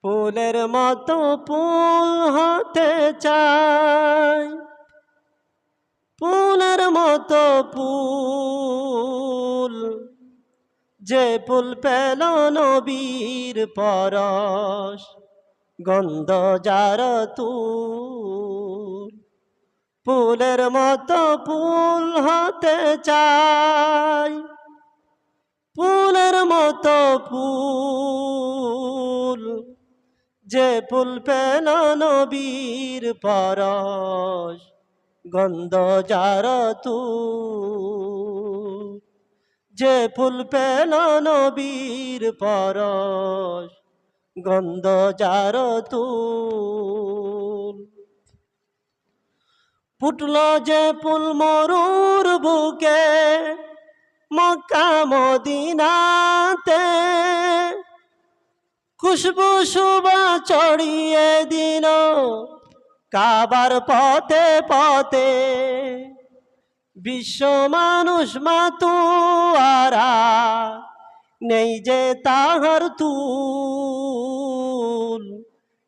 ফুলের মতো ফুল হতে চাই, ফুলের মতো ফুল, যে ফুল পেল নবীর পরশ, গন্ধ যার তুল। ফুলের মতো ফুল হতে চাই, ফুলের মতো ফুল, যে ফুল পেল নবীর পরশ, গন্ধ যার তুল। যে ফুল পেল নবীর পরশ, গন্ধ যার তুল। ফুটল যে ফুল মরুর বুকে, মক্কা মদিনাতে, খুশবু সুবা ছড়িয়ে দিল কাবার পথে পথে। বিশ্ব মানুষ মাতুয়ারা, নেই যে তাহার তুল,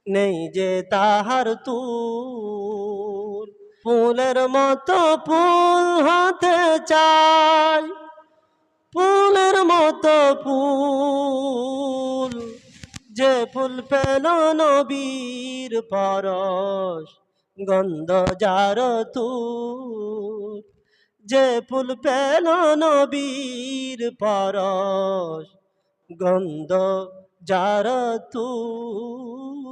নেই যে তাহার তুল। ফুলের মতো ফুল হতে চাই, ফুলের মতো ফুল, যে ফুল পেল নবীর পরশ, গন্ধ যার তুল। যে ফুল পেল নবীর পরশ, গন্ধ যার তুল।